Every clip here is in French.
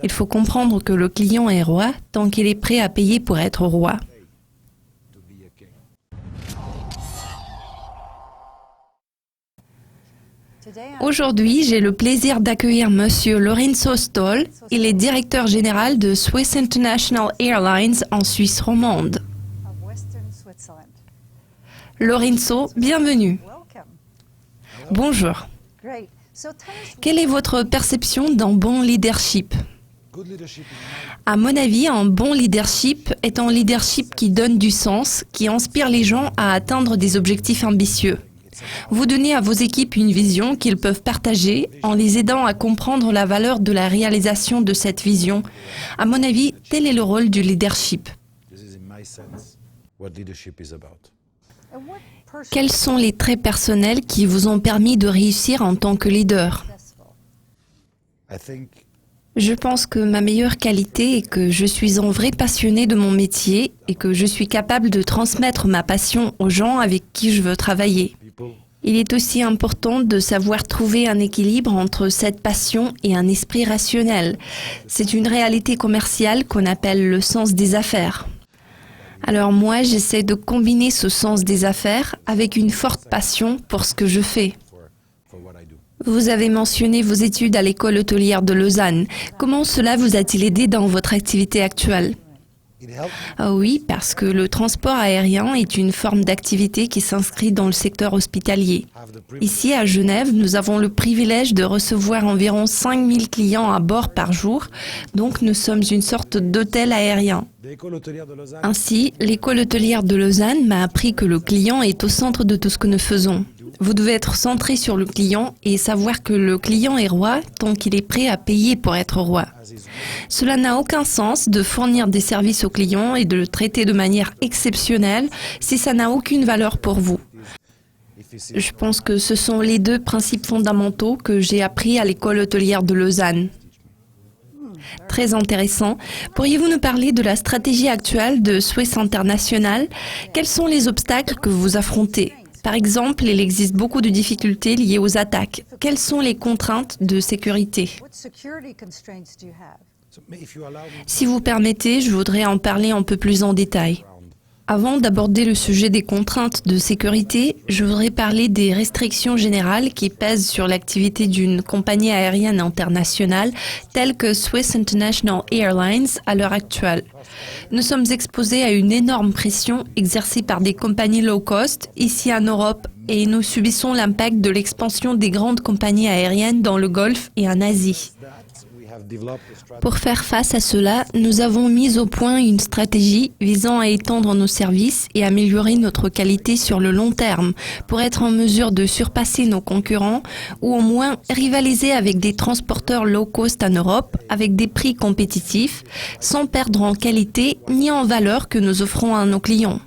Il faut comprendre que le client est roi tant qu'il est prêt à payer pour être roi. Aujourd'hui, j'ai le plaisir d'accueillir Monsieur Lorenzo Stoll. Il est directeur général de Swiss International Airlines en Suisse romande. Lorenzo, bienvenue. Bonjour. Quelle est votre perception d'un bon leadership? À mon avis, un bon leadership est un leadership qui donne du sens, qui inspire les gens à atteindre des objectifs ambitieux. Vous donnez à vos équipes une vision qu'ils peuvent partager en les aidant à comprendre la valeur de la réalisation de cette vision. À mon avis, tel est le rôle du leadership. Quels sont les traits personnels qui vous ont permis de réussir en tant que leader? Je pense que ma meilleure qualité est que je suis un vrai passionné de mon métier et que je suis capable de transmettre ma passion aux gens avec qui je veux travailler. Il est aussi important de savoir trouver un équilibre entre cette passion et un esprit rationnel. C'est une réalité commerciale qu'on appelle le sens des affaires. Alors moi, j'essaie de combiner ce sens des affaires avec une forte passion pour ce que je fais. Vous avez mentionné vos études à l'école hôtelière de Lausanne. Comment cela vous a-t-il aidé dans votre activité actuelle? Ah oui, parce que le transport aérien est une forme d'activité qui s'inscrit dans le secteur hospitalier. Ici, à Genève, nous avons le privilège de recevoir environ 5000 clients à bord par jour, donc nous sommes une sorte d'hôtel aérien. Ainsi, l'école hôtelière de Lausanne m'a appris que le client est au centre de tout ce que nous faisons. Vous devez être centré sur le client et savoir que le client est roi tant qu'il est prêt à payer pour être roi. Cela n'a aucun sens de fournir des services au client et de le traiter de manière exceptionnelle si ça n'a aucune valeur pour vous. Je pense que ce sont les deux principes fondamentaux que j'ai appris à l'école hôtelière de Lausanne. Très intéressant. Pourriez-vous nous parler de la stratégie actuelle de Swiss International? Quels sont les obstacles que vous affrontez? Par exemple, il existe beaucoup de difficultés liées aux attaques. Quelles sont les contraintes de sécurité? Si vous permettez, je voudrais en parler un peu plus en détail. Avant d'aborder le sujet des contraintes de sécurité, je voudrais parler des restrictions générales qui pèsent sur l'activité d'une compagnie aérienne internationale telle que Swiss International Airlines à l'heure actuelle. Nous sommes exposés à une énorme pression exercée par des compagnies low cost ici en Europe et nous subissons l'impact de l'expansion des grandes compagnies aériennes dans le Golfe et en Asie. Pour faire face à cela, nous avons mis au point une stratégie visant à étendre nos services et améliorer notre qualité sur le long terme pour être en mesure de surpasser nos concurrents ou au moins rivaliser avec des transporteurs low cost en Europe avec des prix compétitifs sans perdre en qualité ni en valeur que nous offrons à nos clients.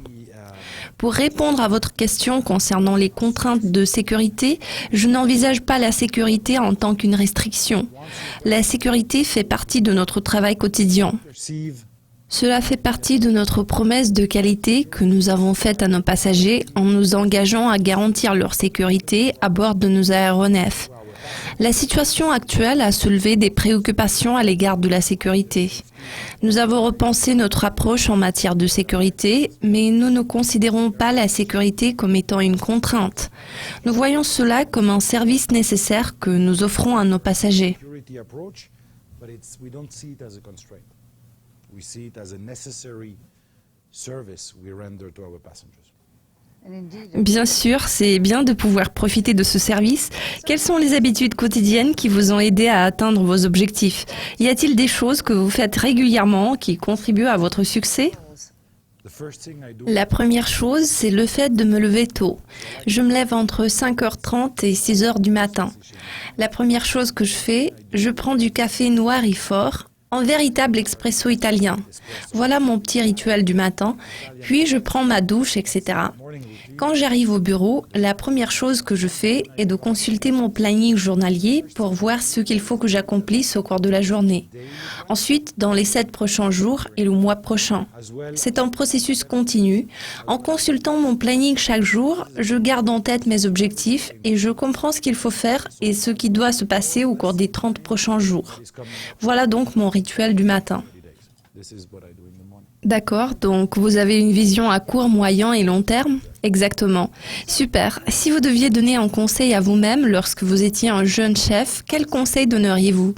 Pour répondre à votre question concernant les contraintes de sécurité, je n'envisage pas la sécurité en tant qu'une restriction. La sécurité fait partie de notre travail quotidien. Cela fait partie de notre promesse de qualité que nous avons faite à nos passagers en nous engageant à garantir leur sécurité à bord de nos aéronefs. La situation actuelle a soulevé des préoccupations à l'égard de la sécurité. Nous avons repensé notre approche en matière de sécurité, mais nous ne considérons pas la sécurité comme étant une contrainte. Nous voyons cela comme un service nécessaire que nous offrons à nos passagers. Bien sûr, c'est bien de pouvoir profiter de ce service. Quelles sont les habitudes quotidiennes qui vous ont aidé à atteindre vos objectifs? Y a-t-il des choses que vous faites régulièrement qui contribuent à votre succès? La première chose, c'est le fait de me lever tôt. Je me lève entre 5h30 et 6h du matin. La première chose que je fais, je prends du café noir et fort, un véritable expresso italien. Voilà mon petit rituel du matin, puis je prends ma douche, etc. Quand j'arrive au bureau, la première chose que je fais est de consulter mon planning journalier pour voir ce qu'il faut que j'accomplisse au cours de la journée. Ensuite, dans les 7 prochains jours et le mois prochain. C'est un processus continu. En consultant mon planning chaque jour, je garde en tête mes objectifs et je comprends ce qu'il faut faire et ce qui doit se passer au cours des 30 prochains jours. Voilà donc mon rituel du matin. D'accord, donc vous avez une vision à court, moyen et long terme? Exactement. Super. Si vous deviez donner un conseil à vous-même lorsque vous étiez un jeune chef, quel conseil donneriez-vous?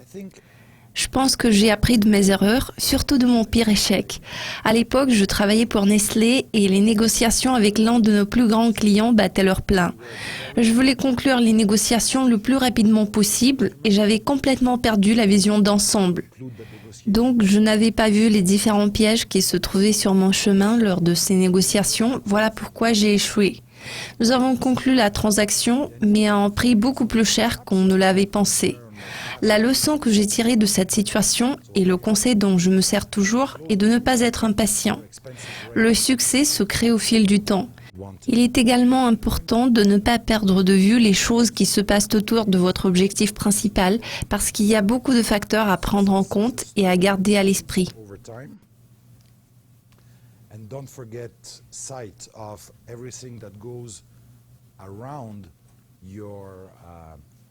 Je pense que j'ai appris de mes erreurs, surtout de mon pire échec. À l'époque, je travaillais pour Nestlé et les négociations avec l'un de nos plus grands clients battaient leur plein. Je voulais conclure les négociations le plus rapidement possible et j'avais complètement perdu la vision d'ensemble. Donc, je n'avais pas vu les différents pièges qui se trouvaient sur mon chemin lors de ces négociations. Voilà pourquoi j'ai échoué. Nous avons conclu la transaction, mais à un prix beaucoup plus cher qu'on ne l'avait pensé. La leçon que j'ai tirée de cette situation et le conseil dont je me sers toujours est de ne pas être impatient. Le succès se crée au fil du temps. Il est également important de ne pas perdre de vue les choses qui se passent autour de votre objectif principal parce qu'il y a beaucoup de facteurs à prendre en compte et à garder à l'esprit.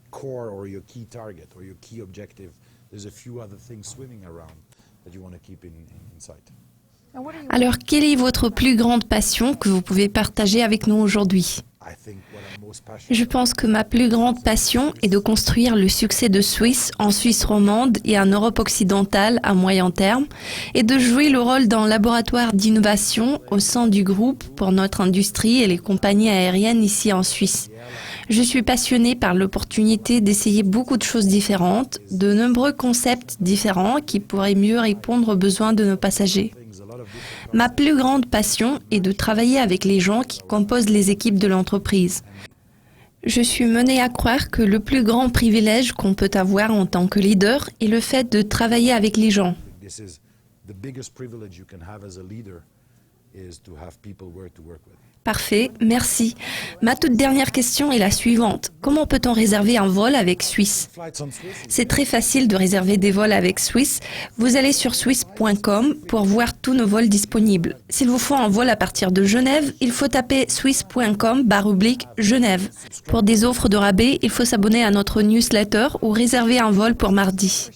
Core or your key target or your key objective. There's a few other things swimming around that you want to keep in sight. Alors, quelle est votre plus grande passion que vous pouvez partager avec nous aujourd'hui? Je pense que ma plus grande passion est de construire le succès de Swiss en Suisse romande et en Europe occidentale à moyen terme et de jouer le rôle d'un laboratoire d'innovation au sein du groupe pour notre industrie et les compagnies aériennes ici en Suisse. Je suis passionnée par l'opportunité d'essayer beaucoup de choses différentes, de nombreux concepts différents qui pourraient mieux répondre aux besoins de nos passagers. Ma plus grande passion est de travailler avec les gens qui composent les équipes de l'entreprise. Je suis menée à croire que le plus grand privilège qu'on peut avoir en tant que leader est le fait de travailler avec les gens. Parfait, merci. Ma toute dernière question est la suivante. Comment peut-on réserver un vol avec Swiss? C'est très facile de réserver des vols avec Swiss. Vous allez sur swiss.com pour voir tous nos vols disponibles. S'il vous faut un vol à partir de Genève, il faut taper swiss.com/Genève. Pour des offres de rabais, il faut s'abonner à notre newsletter ou réserver un vol pour mardi.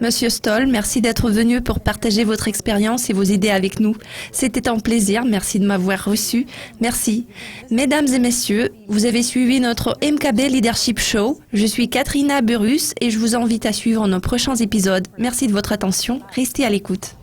Monsieur Stoll, merci d'être venu pour partager votre expérience et vos idées avec nous. C'était un plaisir, merci de m'avoir reçu. Merci. Mesdames et messieurs, vous avez suivi notre MKB Leadership Show. Je suis Katrina Burrus et je vous invite à suivre nos prochains épisodes. Merci de votre attention. Restez à l'écoute.